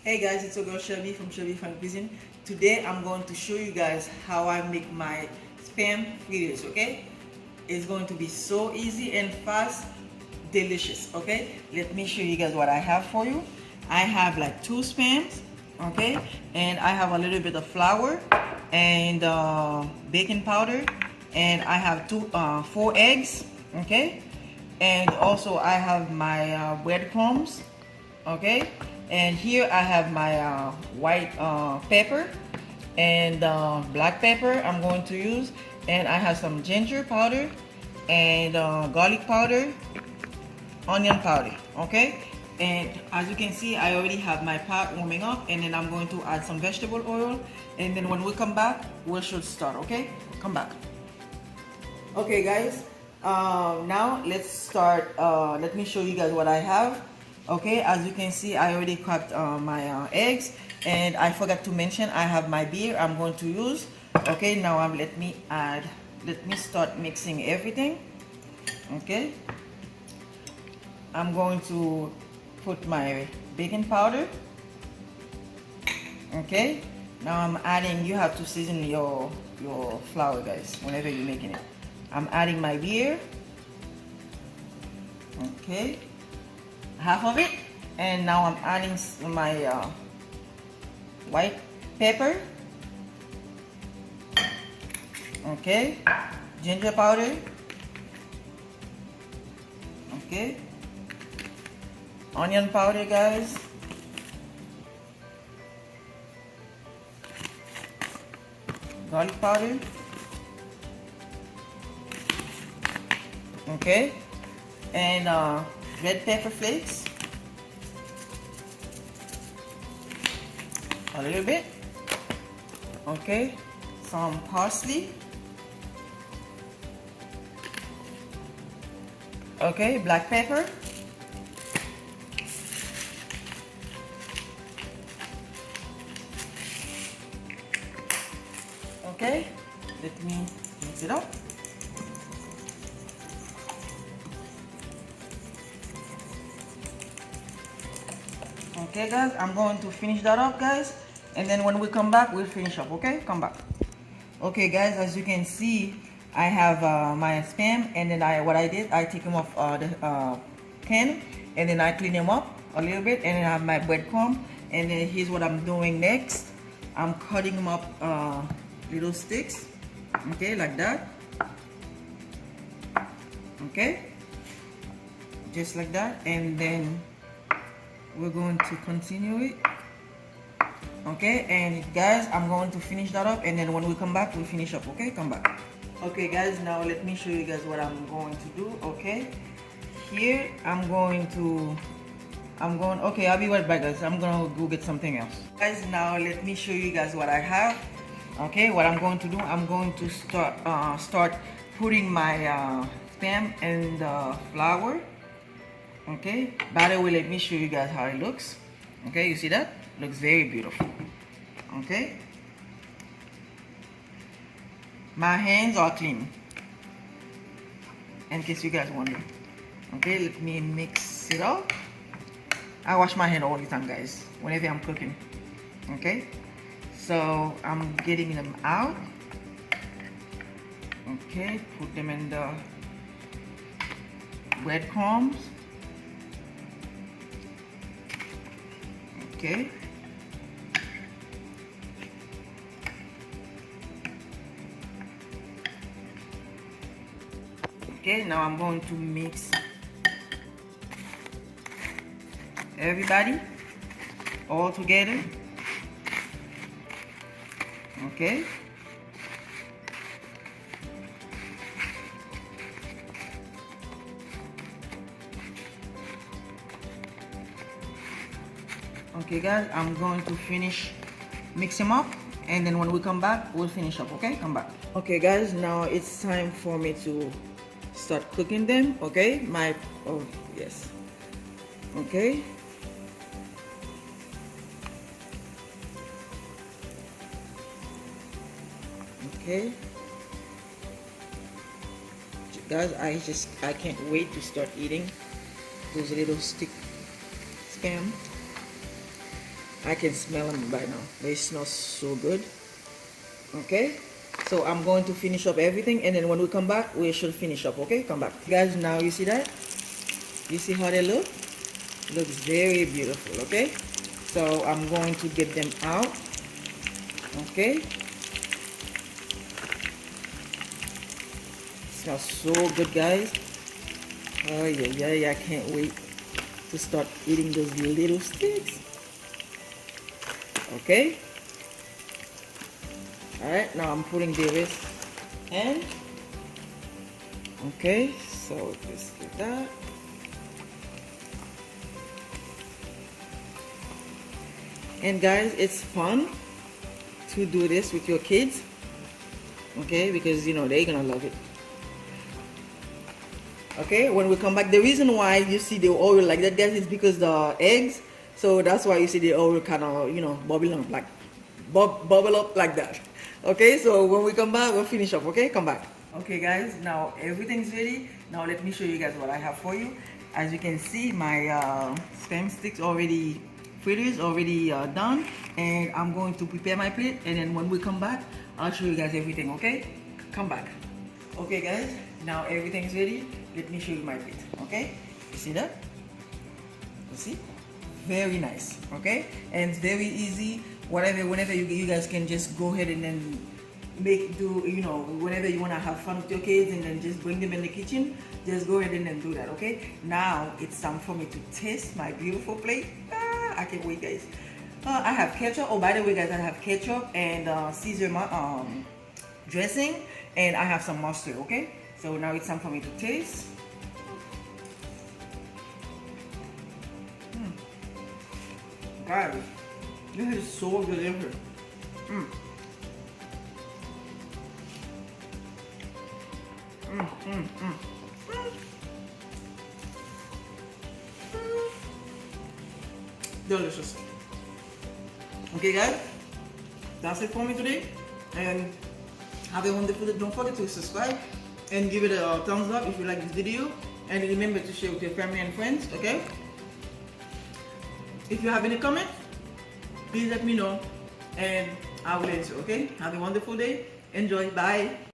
Hey guys, it's your girl Shelby from Shelby Fun Cuisine. Today I'm going to show you guys how I make my spam fritters, okay? It's going to be so easy and fast, delicious, okay? Let me show you guys what I have for you. I have like 2 spams, okay? And I have a little bit of flour and baking powder, and I have 4 eggs, okay? And also I have my breadcrumbs, okay, and here I have my white pepper and black pepper I'm going to use, and I have some ginger powder and garlic powder, onion powder, okay. And as you can see, I already have my pot warming up, and then I'm going to add some vegetable oil, and then when we come back we should start, okay. Come back. Okay guys, now let's start. Let me show you guys what I have. Okay, as you can see, I already cracked my eggs, and I forgot to mention I have my beer I'm going to use. Okay, now let me start mixing everything. Okay, I'm going to put my baking powder. Okay, now I'm adding, you have to season your flour guys whenever you're making it. I'm adding my beer. Okay, half of it, and now I'm adding my white pepper, okay, ginger powder, okay, onion powder guys, garlic powder, okay, and red pepper flakes, a little bit, okay, some parsley, okay, black pepper, okay, let me mix it up. Okay guys, I'm going to finish that up guys, and then when we come back we'll finish up, okay. Come back. Okay guys, as you can see, I have my spam, and then what I did, I take them off the can, and then I clean them up a little bit, and then I have my breadcrumb, and then here's what I'm doing next. I'm cutting them up little sticks, okay, like that, okay, just like that, and then we're going to continue it. Okay, and guys, I'm going to finish that up, and then when we come back we'll finish up, okay. Come back. Okay guys, now let me show you guys what I'm going to do. Okay, here okay, I'll be right back guys. I'm gonna go get something else. Guys, now let me show you guys what I have. Okay, what I'm going to do, I'm going to start putting my spam and flour. Okay, by the way, let me show you guys how it looks. Okay, you see that? Looks very beautiful. Okay, my hands are clean, in case you guys wonder. Okay, let me mix it up. I wash my hand all the time guys, whenever I'm cooking. Okay, so I'm getting them out. Okay, put them in the breadcrumbs. Okay, okay, now I'm going to mix everybody all together. Okay, okay guys, I'm going to finish mix them up, and then when we come back we'll finish up, okay. Come back. Okay guys, now it's time for me to start cooking them, okay. Yes, okay. Okay guys, I can't wait to start eating those little stick spam. I can smell them right now. They smell so good. Okay, so I'm going to finish up everything, and then when we come back, we should finish up. Okay, come back, guys. Now you see that? You see how they look? Looks very beautiful. Okay, so I'm going to get them out. Okay, smells so good, guys. Oh yeah, I can't wait to start eating those little sticks. Okay. Alright, now I'm putting the rest in. Okay, so just do that. And guys, it's fun to do this with your kids. Okay, because you know they're gonna love it. Okay, when we come back, the reason why you see the oil like that, guys, is because the eggs. So that's why you see the oil kind of, you know, bubble up like bubble up like that. Okay, so when we come back, we'll finish up. Okay, come back. Okay, guys, now everything's ready. Now let me show you guys what I have for you. As you can see, my spam sticks already fritters already done, and I'm going to prepare my plate. And then when we come back, I'll show you guys everything. Okay, come back. Okay, guys, now everything's ready. Let me show you my plate. Okay, you see that? You see? Very nice. Okay, and it's very easy. Whenever you guys can just go ahead and then you know, whenever you want to have fun with your kids and then just bring them in the kitchen, just go ahead and then do that. Okay, now it's time for me to taste my beautiful plate. I can't wait, guys. I have ketchup. Oh, by the way, guys, I have ketchup and Caesar dressing, and I have some mustard. Okay, so now it's time for me to taste. Guys, this is so delicious. Delicious. Okay, guys, that's it for me today, and have a wonderful day. Don't forget to subscribe and give it a thumbs up if you like this video, and remember to share with your family and friends. Okay, if you have any comments, please let me know and I will answer. Okay, have a wonderful day. Enjoy. Bye.